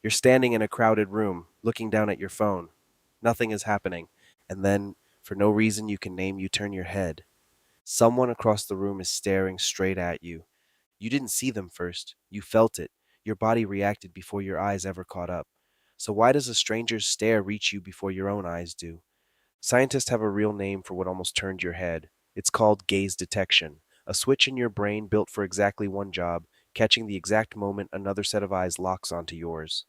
You're standing in a crowded room, looking down at your phone. Nothing is happening. And then, for no reason you can name, you turn your head. Someone across the room is staring straight at you. You didn't see them first. You felt it. Your body reacted before your eyes ever caught up. So why does a stranger's stare reach you before your own eyes do? Scientists have a real name for what almost turned your head. It's called gaze detection, a switch in your brain built for exactly one job, catching the exact moment another set of eyes locks onto yours.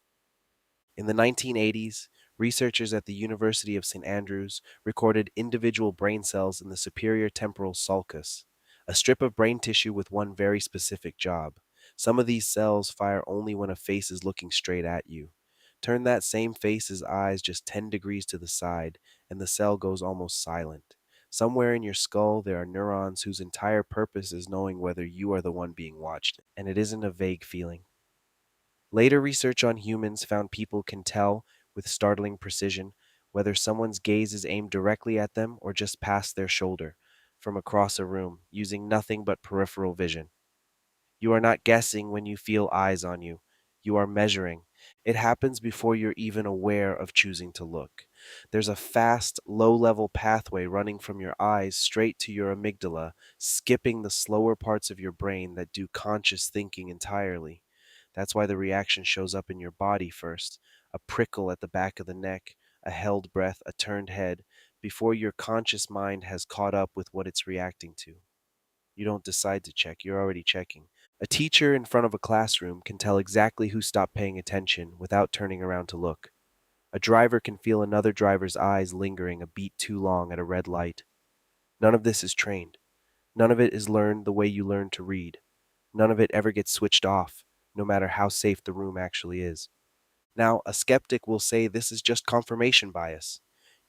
In the 1980s, researchers at the University of St. Andrews recorded individual brain cells in the superior temporal sulcus, a strip of brain tissue with one very specific job. Some of these cells fire only when a face is looking straight at you. Turn that same face's eyes just 10 degrees to the side, and the cell goes almost silent. Somewhere in your skull, there are neurons whose entire purpose is knowing whether you are the one being watched, and it isn't a vague feeling. Later research on humans found people can tell with startling precision whether someone's gaze is aimed directly at them or just past their shoulder from across a room using nothing but peripheral vision. You are not guessing when you feel eyes on you. You are measuring. It happens before you're even aware of choosing to look. There's a fast, low level pathway running from your eyes straight to your amygdala, skipping the slower parts of your brain that do conscious thinking entirely. That's why the reaction shows up in your body first, a prickle at the back of the neck, a held breath, a turned head, before your conscious mind has caught up with what it's reacting to. You don't decide to check, you're already checking. A teacher in front of a classroom can tell exactly who stopped paying attention without turning around to look. A driver can feel another driver's eyes lingering a beat too long at a red light. None of this is trained. None of it is learned the way you learn to read. None of it ever gets switched off, no matter how safe the room actually is. Now, a skeptic will say this is just confirmation bias.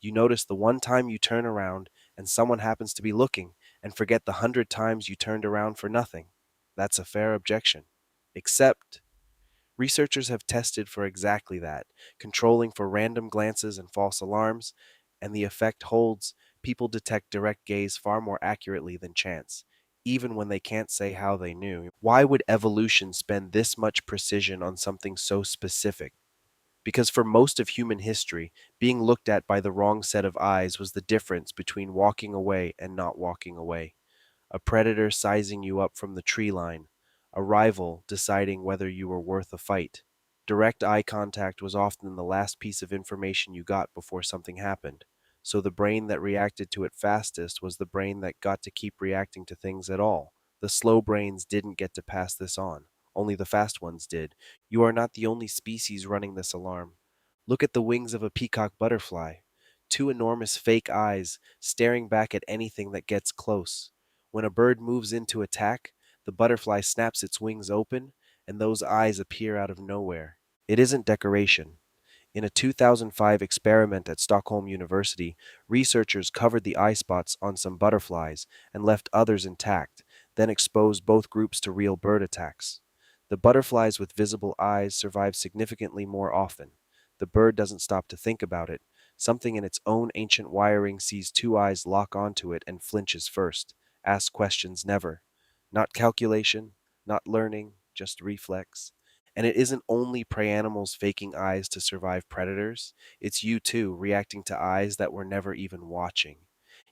You notice the one time you turn around and someone happens to be looking, and forget the 100 times you turned around for nothing. That's a fair objection. Except, researchers have tested for exactly that, controlling for random glances and false alarms, and the effect holds. People detect direct gaze far more accurately than chance, even when they can't say how they knew. Why would evolution spend this much precision on something so specific? Because for most of human history, being looked at by the wrong set of eyes was the difference between walking away and not walking away. A predator sizing you up from the tree line, a rival deciding whether you were worth a fight. Direct eye contact was often the last piece of information you got before something happened, so the brain that reacted to it fastest was the brain that got to keep reacting to things at all. The slow brains didn't get to pass this on, only the fast ones did. You are not the only species running this alarm. Look at the wings of a peacock butterfly. Two enormous fake eyes staring back at anything that gets close. When a bird moves in to attack, the butterfly snaps its wings open, and those eyes appear out of nowhere. It isn't decoration. In a 2005 experiment at Stockholm University, researchers covered the eye spots on some butterflies and left others intact, then exposed both groups to real bird attacks. The butterflies with visible eyes survive significantly more often. The bird doesn't stop to think about it. Something in its own ancient wiring sees two eyes lock onto it and flinches first. Asks questions never. Not calculation, not learning, just reflex. And it isn't only prey animals faking eyes to survive predators, it's you too reacting to eyes that were never even watching.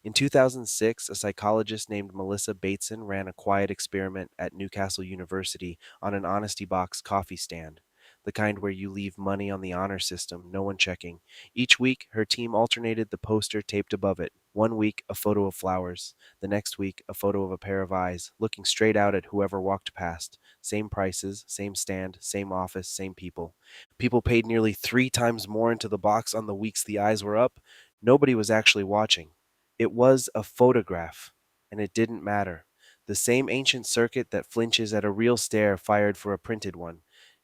In 2006, a psychologist named Melissa Bateson ran a quiet experiment at Newcastle University on an honesty box coffee stand, the kind where you leave money on the honor system, no one checking. Each week, her team alternated the poster taped above it. One week, a photo of flowers. The next week, a photo of a pair of eyes, looking straight out at whoever walked past. Same prices, same stand, same office, same people. People paid nearly 3 times more into the box on the weeks the eyes were up. Nobody was actually watching. It was a photograph, and it didn't matter. The same ancient circuit that flinches at a real stare fired for a printed one,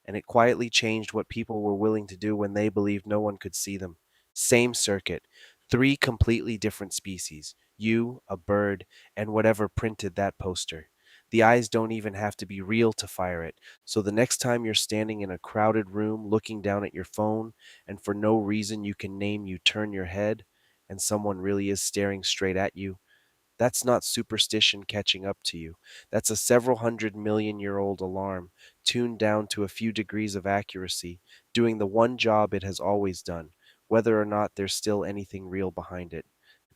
and it quietly changed what people were willing to do when they believed no one could see them. Same circuit, 3 completely different species, you, a bird, and whatever printed that poster. The eyes don't even have to be real to fire it, so the next time you're standing in a crowded room looking down at your phone, and for no reason you can name you turn your head, and someone really is staring straight at you, That's not superstition catching up to you. That's a several 100 million-year-old alarm, tuned down to a few degrees of accuracy, doing the one job it has always done, whether or not there's still anything real behind it.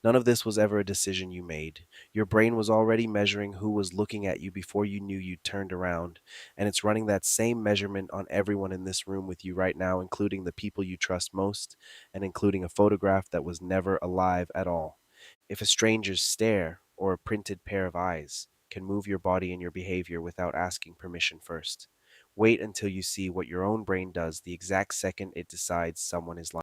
None of this was ever a decision you made. Your brain was already measuring who was looking at you before you knew you turned around, and it's running that same measurement on everyone in this room with you right now, including the people you trust most, and including a photograph that was never alive at all. If a stranger's stare or a printed pair of eyes can move your body and your behavior without asking permission first, wait until you see what your own brain does the exact second it decides someone is lying.